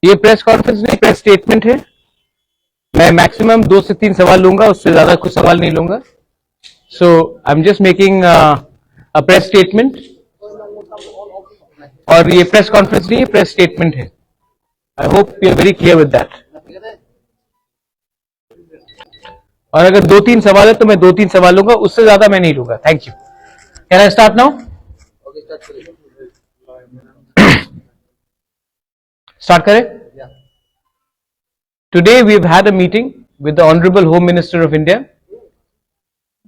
ये press conference नहीं, press statement है। मैं मैक्सिमम 2 से 3 सवाल लूंगा, उससे ज्यादा कुछ सवाल नहीं लूंगा। So I am just making a press statement. और ये प्रेस कॉन्फ्रेंस नहीं, ये प्रेस स्टेटमेंट है। I hope you are very clear with that. और अगर 2-3 सवाल है तो मैं 2-3 सवाल लूंगा, उससे ज्यादा मैं नहीं लूंगा। Thank you. Can I start now? Start करें? Today we have had a meeting with the Honorable Home Minister of India,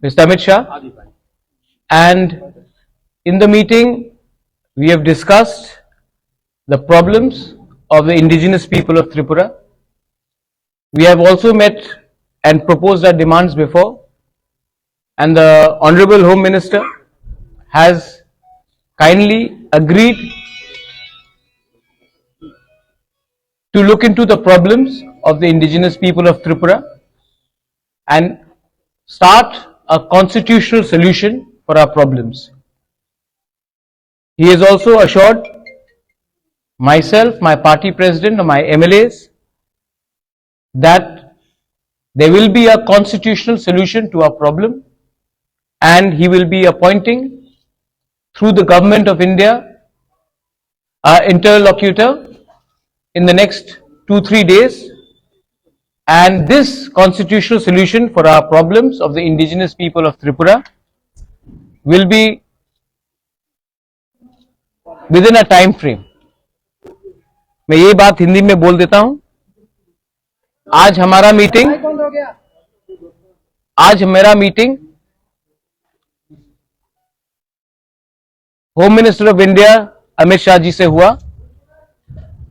Mr. Amit Shah, and in the meeting we have discussed the problems of the indigenous people of Tripura. We have also met and proposed our demands before, and the Honorable Home Minister has kindly agreed to look into the problems of the indigenous people of Tripura and start a constitutional solution for our problems. He has also assured myself, my party president, and my MLAs that there will be a constitutional solution to our problem, and he will be appointing through the government of India our interlocutor in the next 2-3 days, and this constitutional solution for our problems of the indigenous people of Tripura will be within a time frame. मैं ये बात हिंदी में बोल देता हूं। आज मेरा meeting home minister of India Amit Shah ji से हुआ,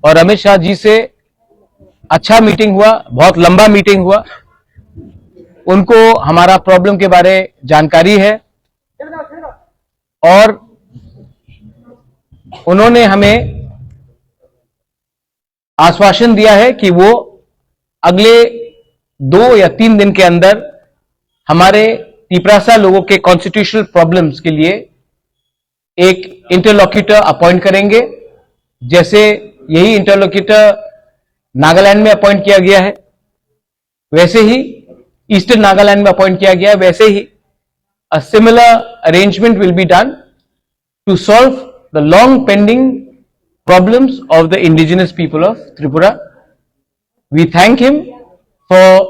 और अमित शाह जी से अच्छा मीटिंग हुआ, बहुत लंबा मीटिंग हुआ। उनको हमारा प्रॉब्लम के बारे जानकारी है, और उन्होंने हमें आश्वासन दिया है कि वो अगले 2 या 3 दिन के अंदर हमारे तिपरासा लोगों के कॉन्स्टिट्यूशनल प्रॉब्लम्स के लिए एक इंटरलॉक्यूटर अपॉइंट करेंगे। जैसे यही इंटरलॉक्यूटर नागालैंड में अपॉइंट किया गया है, वैसे ही ईस्टर्न नागालैंड में अपॉइंट किया गया है, वैसे ही a similar arrangement will be done to solve the long pending problems of the indigenous people of Tripura. We thank him for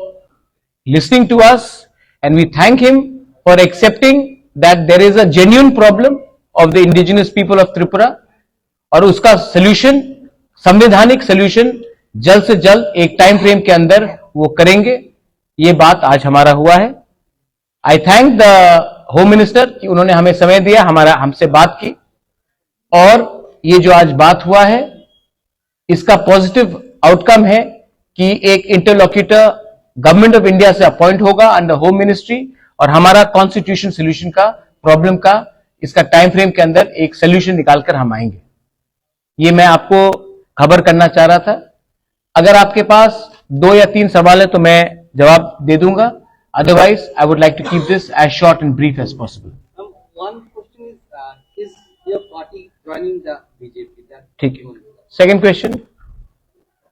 listening to us, and we thank him for accepting that there is a genuine problem of the indigenous people of Tripura, और उसका solution, संवैधानिक solution जल्द से जल्द एक time frame के अंदर वो करेंगे। ये बात आज हमारा हुआ है। आई थैंक द होम मिनिस्टर कि उन्होंने हमें समय दिया, हमसे बात की, और ये जो आज बात हुआ है इसका पॉजिटिव आउटकम है कि एक इंटरलॉक्यूटर गवर्नमेंट ऑफ इंडिया से अपॉइंट होगा अंडर होम मिनिस्ट्री, और हमारा कॉन्स्टिट्यूशन सोल्यूशन का प्रॉब्लम का इसका टाइम फ्रेम के अंदर एक सोल्यूशन निकालकर हम आएंगे। ये मैं आपको खबर करना चाह रहा था। अगर आपके पास 2 या 3 सवाल है तो मैं जवाब दे दूंगा, otherwise I would like to keep this as short and brief as possible. One question is your party joining the BJP? ठीक है। Second question,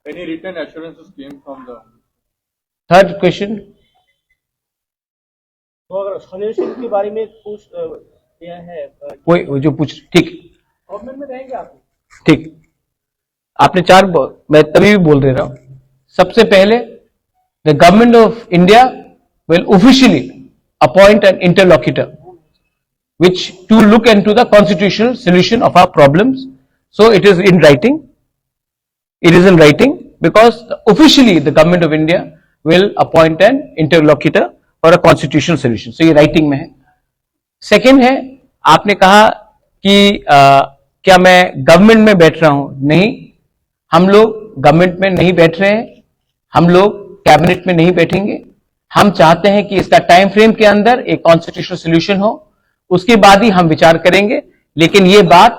any written assurances came from the third question, तो अगर solution के बारे में पूछ दिया है वो जो पूछ, ठीक गवर्नमेंट में रहेंगे आप? ठीक, आपने 4, मैं तभी भी बोल दे रहा हूं। सबसे पहले the government of India will officially appoint an interlocutor which to look into the constitutional solution of our problems. So it is in writing. It is in writing because officially the government of India will appoint an interlocutor for a constitutional solution. So ये writing में है। Second है, आपने कहा कि क्या मैं government में बैठ रहा हूं? नहीं, हम लोग गवर्नमेंट में नहीं बैठ रहे हैं, हम लोग कैबिनेट में नहीं बैठेंगे। हम चाहते हैं कि इसका टाइम फ्रेम के अंदर एक कॉन्स्टिट्यूशनल सोल्यूशन हो, उसके बाद ही हम विचार करेंगे। लेकिन ये बात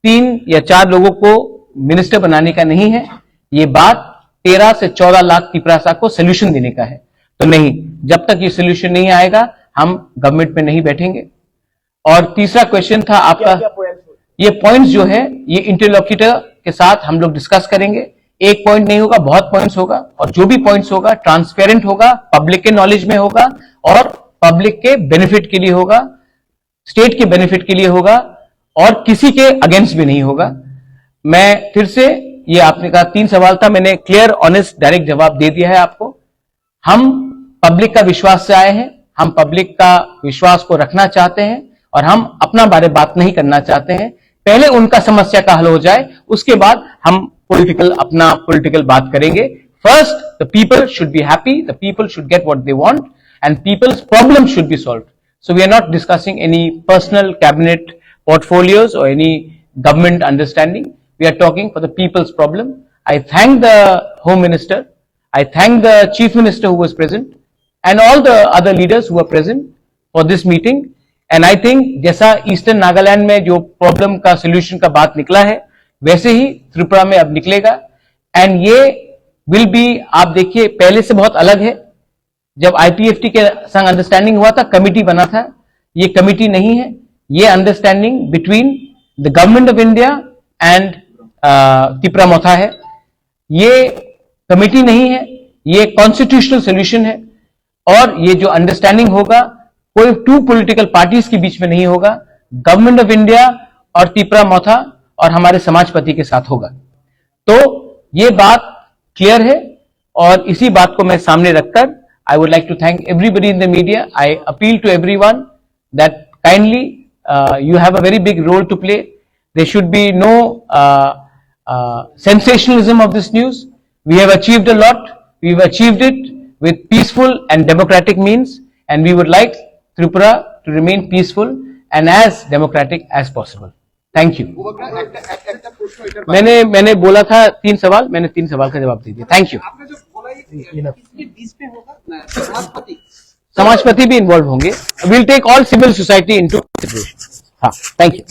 3 या 4 लोगों को मिनिस्टर बनाने का नहीं है, ये बात 13 से 14 लाख तिपरासा को सोल्यूशन देने का है। तो नहीं, जब तक ये सोल्यूशन नहीं आएगा हम गवर्नमेंट में नहीं बैठेंगे। और तीसरा क्वेश्चन था आपका, ये पॉइंट्स जो है ये इंटरलॉक्यूटर के साथ हम लोग डिस्कस करेंगे। एक पॉइंट नहीं होगा, बहुत पॉइंट्स होगा, और जो भी पॉइंट्स होगा ट्रांसपेरेंट होगा, पब्लिक के नॉलेज में होगा और पब्लिक के बेनिफिट के लिए होगा, स्टेट के बेनिफिट के लिए होगा और किसी के अगेंस्ट भी नहीं होगा। मैं फिर से, ये आपने कहा 3 सवाल था, मैंने क्लियर ऑनेस्ट डायरेक्ट जवाब दे दिया है आपको। हम पब्लिक का विश्वास से आए हैं, हम पब्लिक का विश्वास को रखना चाहते हैं और हम अपना बारे बात नहीं करना चाहते हैं। पहले उनका समस्या का हल हो जाए, उसके बाद हम अपना पॉलिटिकल बात करेंगे। First the people should be happy, the people should get what they want and peoples problem should be solved. So we are not discussing any personal cabinet portfolios or any government understanding. We are talking for the people's problem. I thank the Home Minister, I thank the Chief Minister who was present and all the other leaders who were present for this meeting. And I think जैसा eastern Nagaland में जो problem का solution का बात निकला है, वैसे ही त्रिपुरा में अब निकलेगा। एंड ये विल बी, आप देखिए पहले से बहुत अलग है। जब IPFT के संग अंडरस्टैंडिंग हुआ था, कमिटी बना था, ये कमिटी नहीं है, ये understanding between the government of India and Tripura Motha है। ये कमिटी नहीं है, ये कॉन्स्टिट्यूशनल सोल्यूशन है और ये जो अंडरस्टैंडिंग होगा कोई 2 पॉलिटिकल पार्टीज के बीच में नहीं होगा, गवर्नमेंट ऑफ इंडिया और त्रिपुरा मोथा और हमारे समाजपति के साथ होगा। तो ये बात क्लियर है और इसी बात को मैं सामने रखकर I would like to thank everybody in the media. I appeal to everyone that kindly you have a very big role to play. There should be no sensationalism of this news. We have achieved a lot. We've achieved it with peaceful and democratic means, and we would like Tripura to remain peaceful and as democratic as possible. Thank you. मैंने बोला था 3 सवाल, मैंने 3 सवाल का जवाब दे दिया। Thank you. समाजपति भी इन्वॉल्व होंगे। Will take all civil society into consideration. हाँ, थैंक यू।